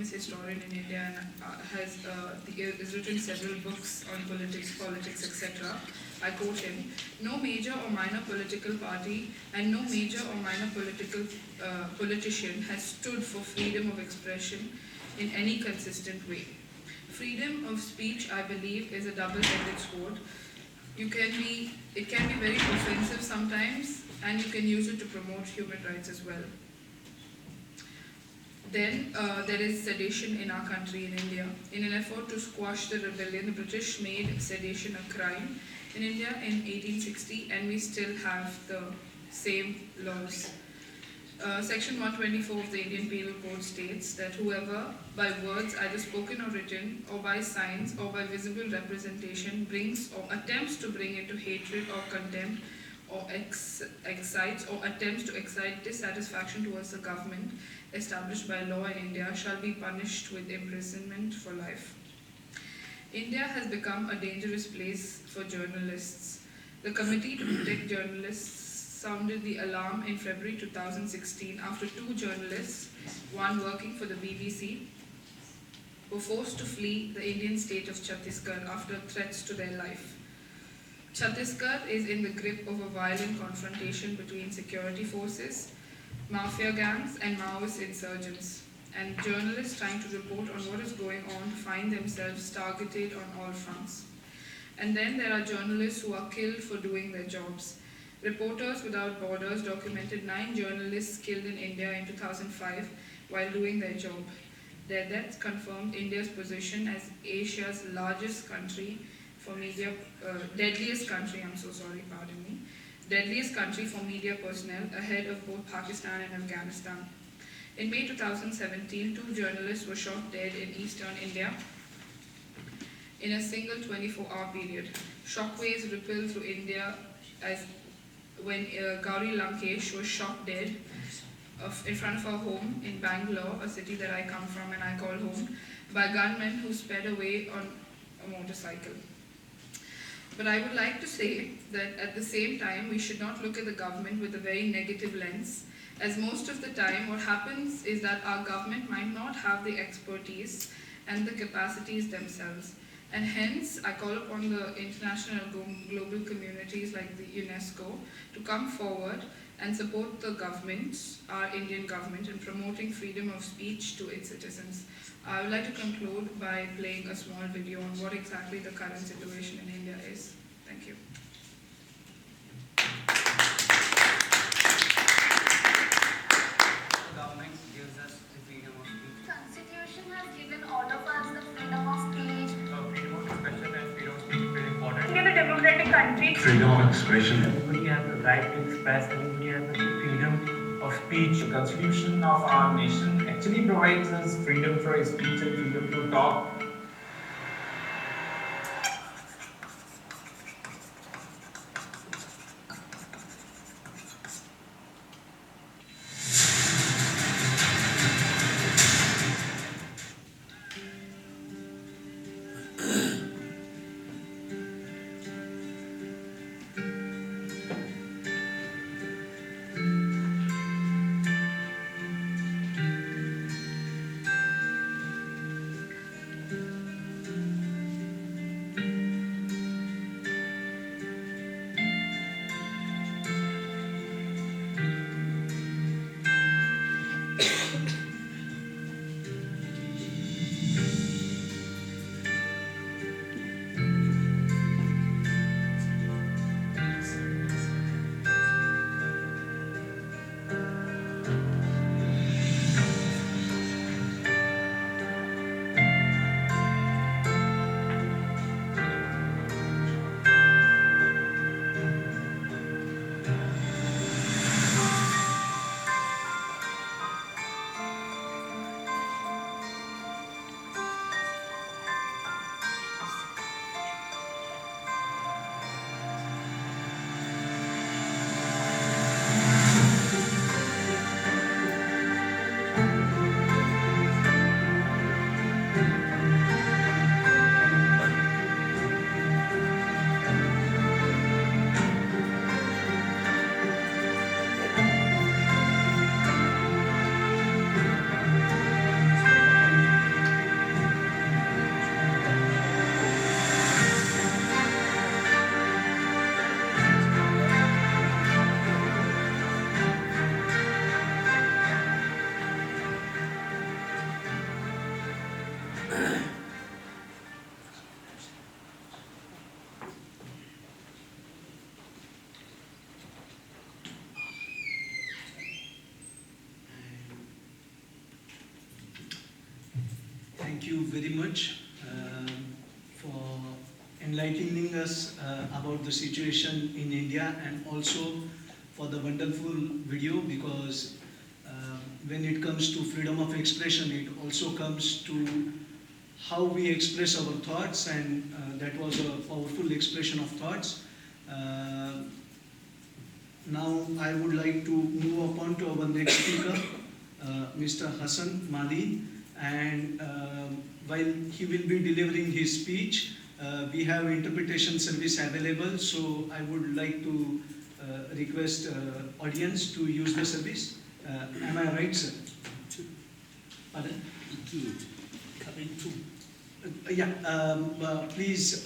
famous historian in India and has written several books on politics, etc. I quote him: "No major or minor political party and no major or minor politician has stood for freedom of expression in any consistent way. Freedom of speech, I believe, is a double-edged sword. It can be very offensive sometimes, and you can use it to promote human rights as well." Then there is sedition in our country, in India. In an effort to squash the rebellion, the British made sedition a crime in India in 1860, and we still have the same laws. Section 124 of the Indian Penal Code states that whoever, by words either spoken or written, or by signs, or by visible representation, brings or attempts to bring into hatred or contempt, or excites or attempts to excite dissatisfaction towards the government established by law in India, shall be punished with imprisonment for life. India has become a dangerous place for journalists. The Committee to Protect Journalists sounded the alarm in February 2016 after two journalists, one working for the BBC, were forced to flee the Indian state of Chhattisgarh after threats to their life. Chhattisgarh is in the grip of a violent confrontation between security forces, mafia gangs, and Maoist insurgents, and journalists trying to report on what is going on find themselves targeted on all fronts. And then there are journalists who are killed for doing their jobs. Reporters Without Borders documented 9 journalists killed in India in 2005 while doing their job. Their deaths confirmed India's position as Asia's largest country for media, deadliest country for media personnel, ahead of both Pakistan and Afghanistan. In May 2017, 2 journalists were shot dead in eastern India in a single 24-hour period. Shockwaves rippled through India as when Gauri Lankesh was shot dead in front of her home in Bangalore, a city that I come from and I call home, by gunmen who sped away on a motorcycle. But I would like to say that at the same time, we should not look at the government with a very negative lens, as most of the time what happens is that our government might not have the expertise and the capacities themselves. And hence, I call upon the international and global communities like the UNESCO to come forward and support the government, our Indian government, in promoting freedom of speech to its citizens. I would like to conclude by playing a small video on what exactly the current situation in India is. Thank you. The government gives us the freedom of speech. The Constitution has given all of us the freedom of speech. Freedom of expression and freedom of speech is very important. In a democratic country, Freedom of expression. Everybody has the right to express, everybody has the freedom of speech. The Constitution of our nation actually provides us freedom for speech and freedom to talk. thank you very much for enlightening us about the situation in India, and also for the wonderful video, because when it comes to freedom of expression, it also comes to how we express our thoughts, and that was a powerful expression of thoughts. Now I would like to move upon to our next speaker, Mr. Hassan Muilid, and while he will be delivering his speech, we have interpretation service available, so I would like to request audience to use the service. Am I right, sir? Pardon? Please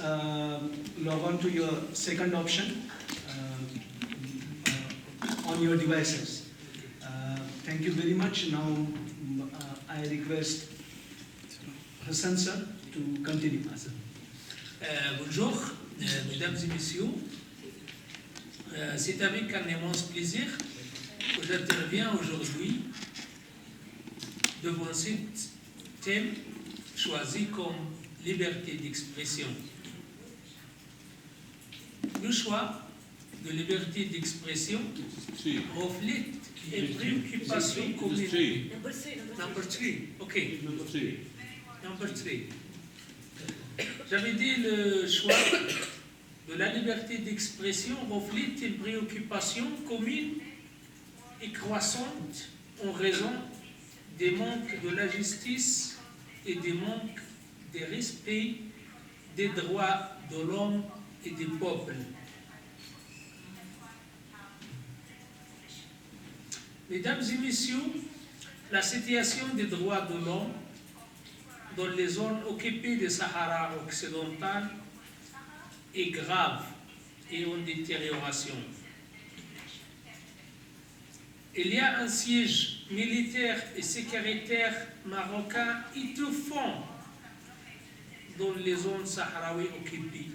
log on to your second option on your devices. Thank you very much. Now I request Hassan sir to continue. Bonjour, mesdames et messieurs. C'est avec un immense plaisir que j'interviens aujourd'hui devant ce thème choisi comme liberté d'expression. Le choix de liberté d'expression reflète une préoccupation commune. Number three. Okay. Number three. J'avais dit le choix de la liberté d'expression reflète une préoccupation commune et croissante en raison des manques de la justice et des manques de respect des droits de l'homme et des peuples. Mesdames et messieurs, la situation des droits de l'homme dans les zones occupées du Sahara occidental est grave et en détérioration. Il y a un siège militaire et sécuritaire marocain étouffant dans les zones sahraouies occupées.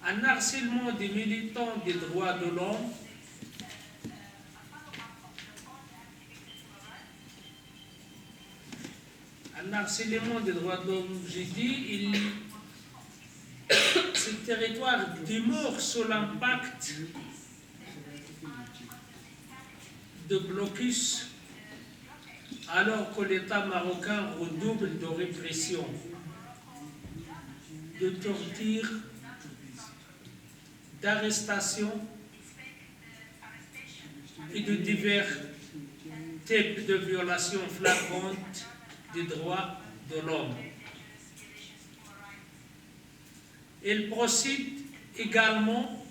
Un harcèlement des militants des droits de l'homme, j'ai dit, ce territoire demeure sous l'impact de blocus, alors que l'État marocain redouble de répression, de torture, d'arrestation et de divers types de violations flagrantes des droits de l'homme. Il procède également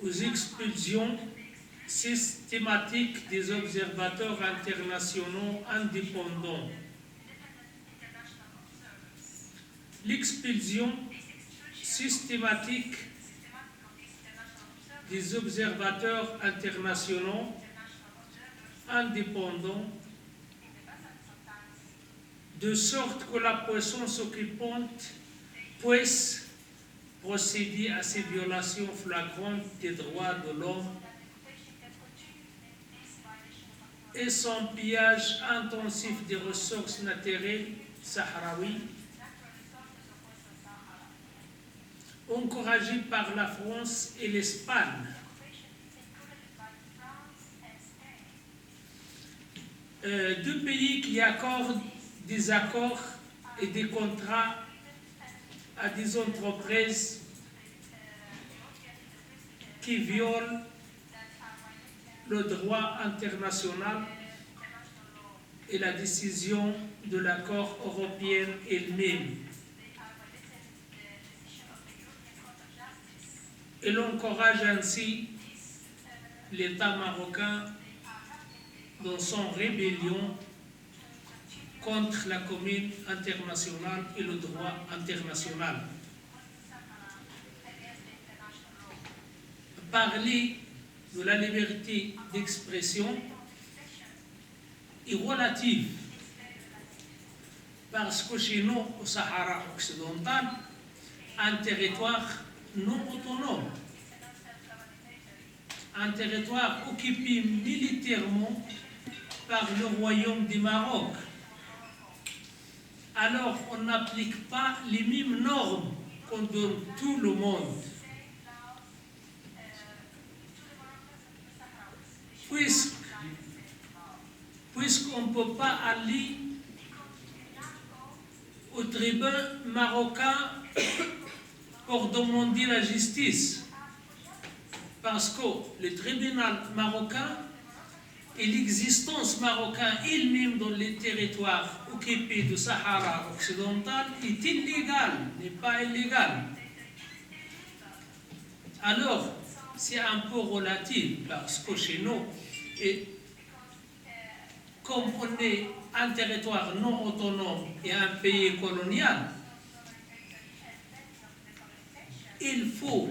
aux expulsions systématiques des observateurs internationaux indépendants. L'expulsion systématique des observateurs internationaux indépendants, de sorte que la puissance occupante puisse procéder à ces violations flagrantes des droits de l'homme et son pillage intensif des ressources naturelles sahraouies, encouragé par la France et l'Espagne. Deux pays qui accordent des accords et des contrats à des entreprises qui violent le droit international et la décision de l'accord européen elle-même. Elle encourage ainsi l'État marocain dans son rébellion contre la commune internationale et le droit international. Parler de la liberté d'expression est relative parce que chez nous, au Sahara occidental, un territoire non autonome un territoire occupé militairement par le royaume du Maroc. Alors on n'applique pas les mêmes normes qu'on donne tout le monde. Puisqu'on ne peut pas aller au tribunal marocain pour demander la justice. Parce que le tribunal marocain et l'existence marocaine elle-même dans les territoires occupés du Sahara occidental est illégale, n'est pas illégale. Alors, c'est un peu relatif parce que chez nous, et comme on est un territoire non autonome et un pays colonial, il faut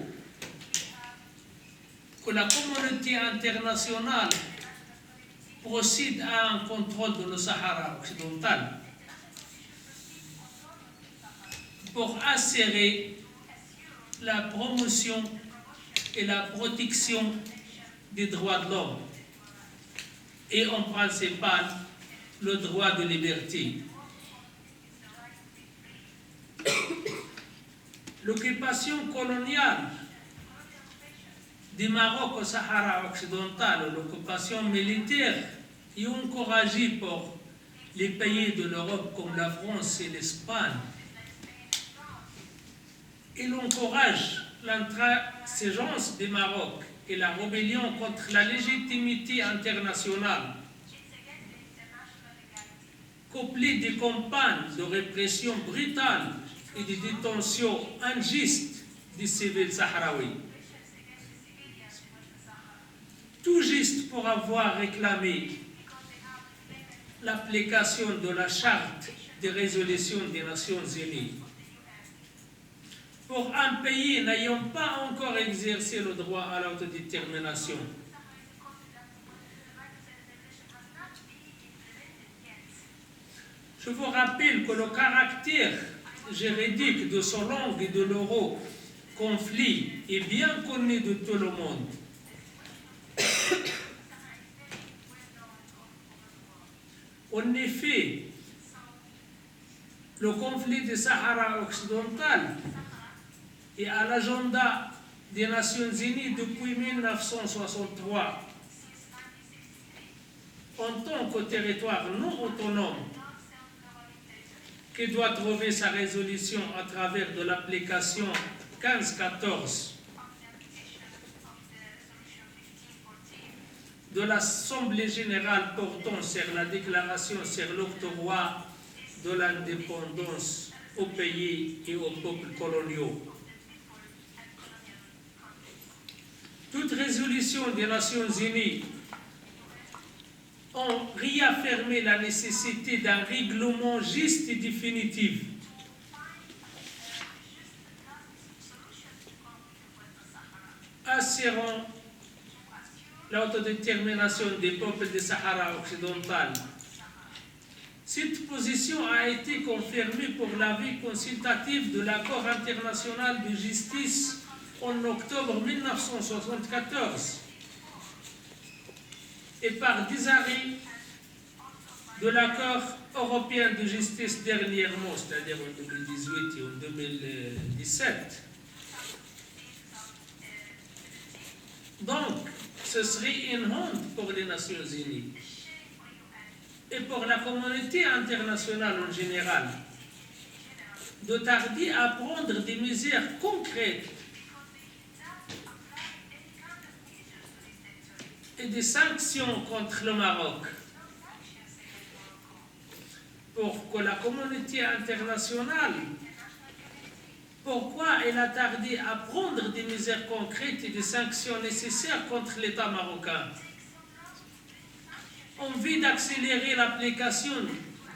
que la communauté internationale procède à un contrôle de le Sahara occidental pour assurer la promotion et la protection des droits de l'homme et en principal le droit de liberté. L'occupation coloniale du Maroc au Sahara occidental, l'occupation militaire, est encouragée par les pays de l'Europe comme la France et l'Espagne. Il encourage l'intransigeance du Maroc et la rébellion contre la légitimité internationale, couplée des campagnes de répression brutale et de détention injuste des civils sahraouis. Tout juste pour avoir réclamé l'application de la charte de résolution des Nations Unies. Pour un pays n'ayant pas encore exercé le droit à l'autodétermination. Je vous rappelle que le caractère juridique de ce long et de l'euro conflit est bien connu de tout le monde. En effet, le conflit du Sahara occidental est à l'agenda des Nations Unies depuis 1963. En tant que territoire non autonome, qui doit trouver sa résolution à travers de l'application 1514 de l'Assemblée générale portant sur la déclaration sur l'octroi de l'indépendance aux pays et aux peuples coloniaux. Toute résolution des Nations Unies ont réaffirmé la nécessité d'un règlement juste et définitif assurant l'autodétermination des peuples du Sahara occidental. Cette position a été confirmée pour l'avis consultatif de l'accord international de justice en octobre 1974 et par des arrêts de l'accord européen de justice dernièrement, c'est-à-dire en 2018 et en 2017. Donc, ce serait une honte pour les Nations Unies et pour la communauté internationale en général de tarder à prendre des mesures concrètes et des sanctions contre le Maroc pour que la communauté internationale, pourquoi elle a tardé à prendre des mesures concrètes et des sanctions nécessaires contre l'État marocain. On veut d'accélérer l'application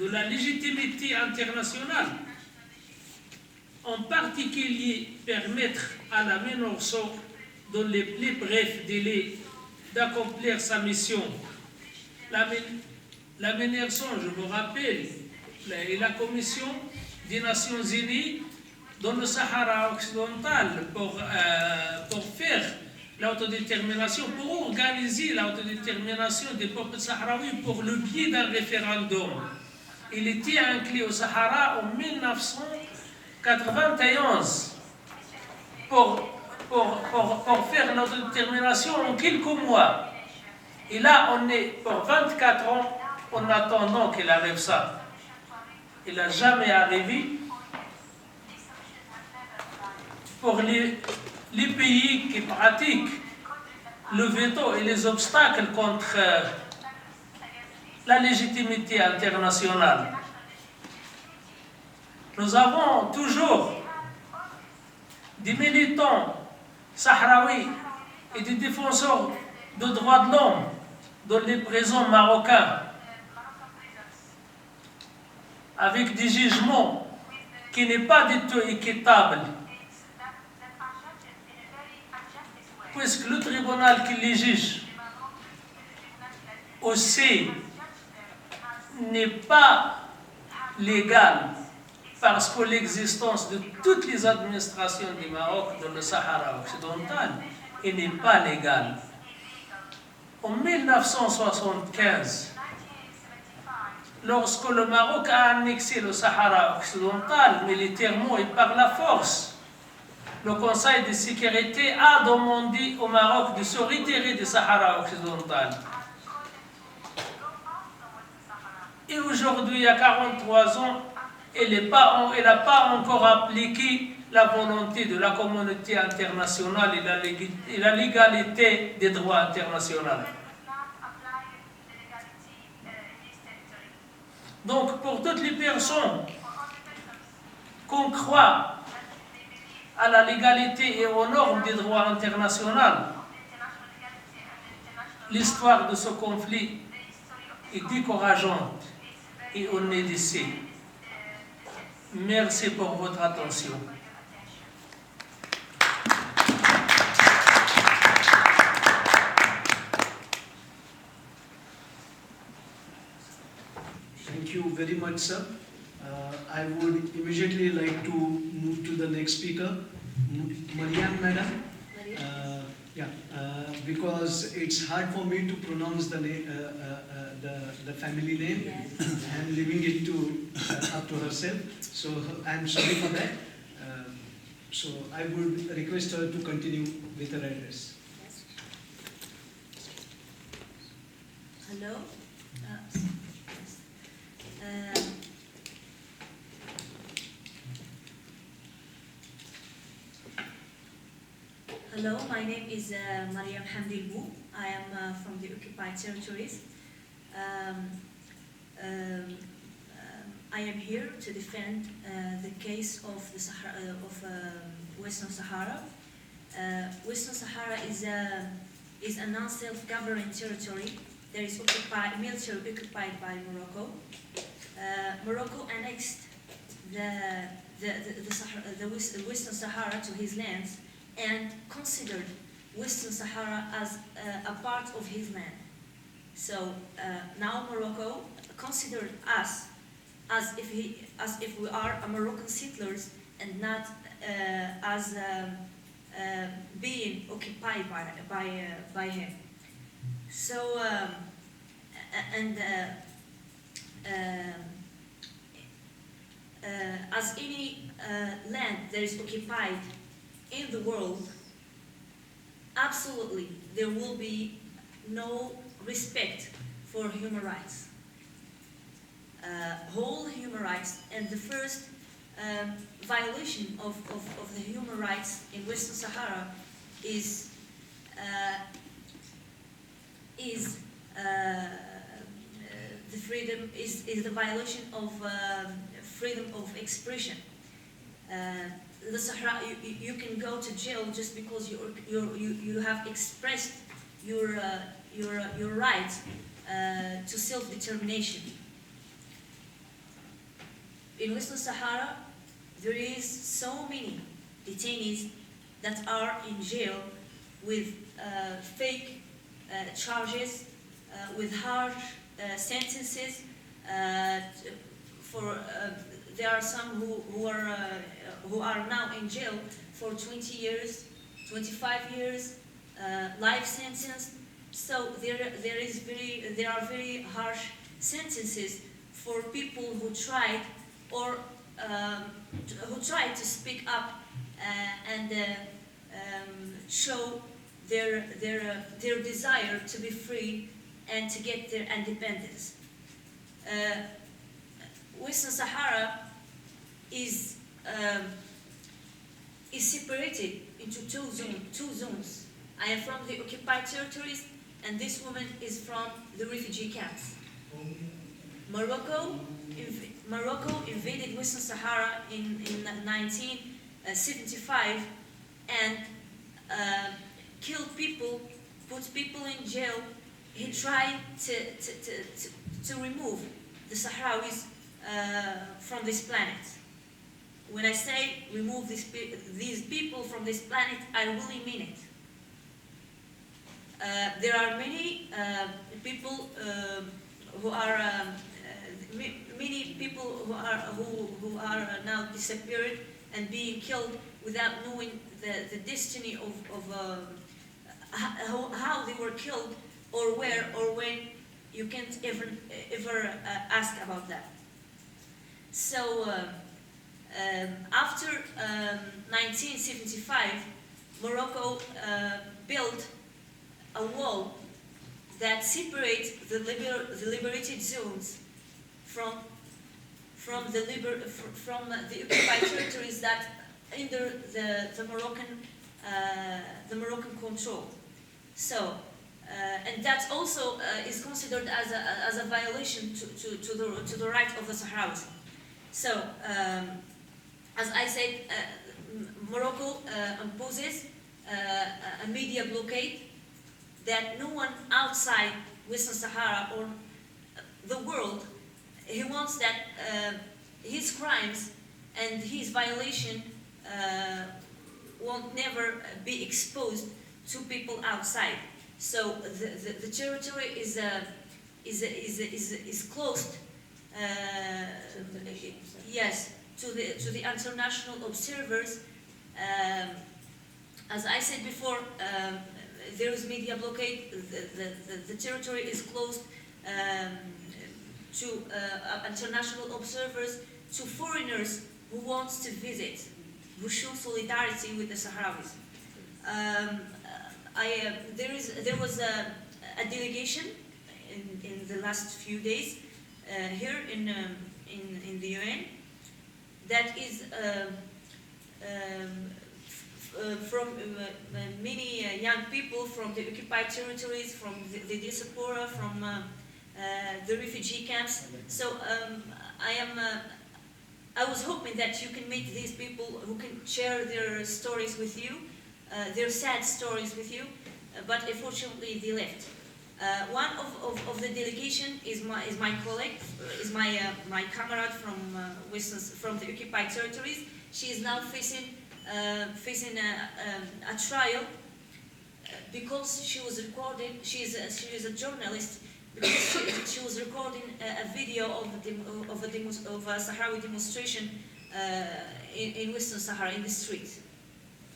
de la légitimité internationale, en particulier permettre à la MINURSO dans les plus brefs délais d'accomplir sa mission. La MINURSO, je vous rappelle, est la Commission des Nations Unies dans le Sahara occidental pour faire l'autodétermination, pour organiser l'autodétermination des peuples sahraouis pour le biais d'un référendum. Il était inclus au Sahara en 1991 pour faire l'autodétermination en quelques mois. Et là, on est pour 24 ans en attendant qu'il arrive ça. Il n'a jamais arrivé. Pour les pays qui pratiquent le veto et les obstacles contre la légitimité internationale. Nous avons toujours des militants sahraouis et des défenseurs de droits de l'homme dans les prisons marocains avec des jugements qui n'est pas du tout équitable, puisque le tribunal qui les juge aussi n'est pas légal, parce que l'existence de toutes les administrations du Maroc dans le Sahara occidental n'est pas légale. En 1975, lorsque le Maroc a annexé le Sahara occidental militairement et par la force, le Conseil de sécurité a demandé au Maroc de se retirer du Sahara occidental. Et aujourd'hui, il y a 43 ans, elle n'a pas encore appliqué la volonté de la communauté internationale et la légalité des droits internationaux. Donc, pour toutes les personnes qu'on croit à la légalité et aux normes des droits internationaux, l'histoire de ce conflit est décourageante et on est d'ici. Merci pour votre attention. Thank you very much, sir. I would immediately like to move to the next speaker, Maryame Madam. Because it's hard for me to pronounce the family name. Yes. I'm leaving it up to herself. So I'm sorry for that. So I would request her to continue with her address. Yes. Hello. Hello, my name is Maryame Hamdi Elbu. I am from the occupied territories. I am here to defend the case of the Western Sahara. Western Sahara is a non-self-governing territory that is military occupied by Morocco. Morocco annexed the Western Sahara to his lands and considered Western Sahara as a part of his land. So now Morocco considered us as if we are Moroccan settlers and not as being occupied by him. So as any land that is occupied in the world, absolutely there will be no respect for human rights. Whole human rights, and the first violation of the human rights in Western Sahara is the freedom is the violation of freedom of expression. The Sahara, you can go to jail just because you have expressed your right to self-determination. In Western Sahara, there is so many detainees that are in jail with fake charges, with harsh sentences. There are some who are now in jail for 20 years, 25 years, life sentence. So there are very harsh sentences for people who tried or who tried to speak up and show their desire to be free and to get their independence. Western Sahara is separated into two zones. I am from the occupied territories, and this woman is from the refugee camps. Morocco invaded Western Sahara in 1975 and killed people, put people in jail. He tried to remove the Sahrawis from this planet. When I say remove these people from this planet, I really mean it. There are many people who are who are now disappeared and being killed without knowing the destiny of how they were killed or where or when. You can't ever ask about that. So after 1975, Morocco built a wall that separates the liberated zones from the occupied territories that under the Moroccan control. So. And that also is considered as a violation to the right of the Sahrawis. So, as I said, Morocco imposes a media blockade that no one outside Western Sahara or the world, he wants that his crimes and his violation won't never be exposed to people outside. So the territory is closed. Yes, to the international observers. As I said before, there is media blockade. The territory is closed to international observers, to foreigners who want to visit, who show solidarity with the Sahrawis. There was a delegation in the last few days here in the UN that is from many young people from the occupied territories, from the diaspora, from the refugee camps. So I was hoping that you can meet these people who can share their stories with you. Their sad stories with you, but unfortunately they left. One of the delegation is my colleague, is my comrade from the occupied territories. She is now facing a trial because she was recording. She is a journalist because she was recording a video of a Sahrawi demonstration in Western Sahara in the street.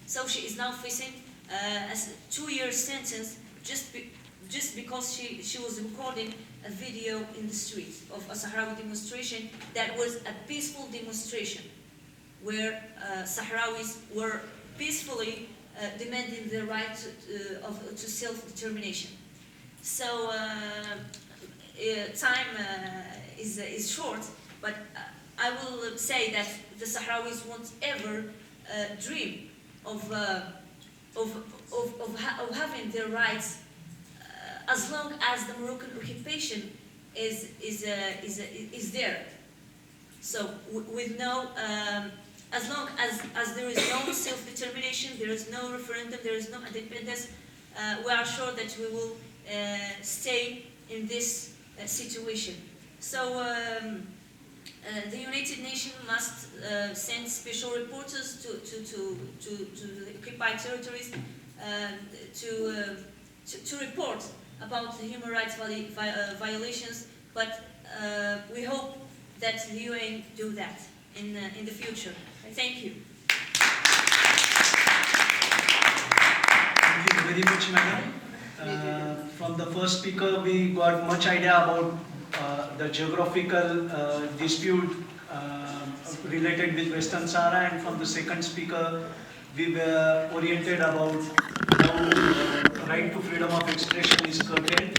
So she is now facing a 2-year sentence just because she was recording a video in the street of a Sahrawi demonstration that was a peaceful demonstration where Sahrawis were peacefully demanding the right to self-determination. So time is short, but I will say that the Sahrawis won't ever dream of having their rights as long as the Moroccan occupation is there. So with no, as long as there is no self-determination, there is no referendum, there is no independence, we are sure that we will stay in this situation. So the United Nations must send special reporters to the occupied territories to report about the human rights violations, but we hope that the UN do that in the future. Thank you. Thank you. very much, madam. From the first speaker, we got much idea about the geographical dispute related with Western Sahara, and from the second speaker, we were oriented about how right to freedom of expression is curtailed.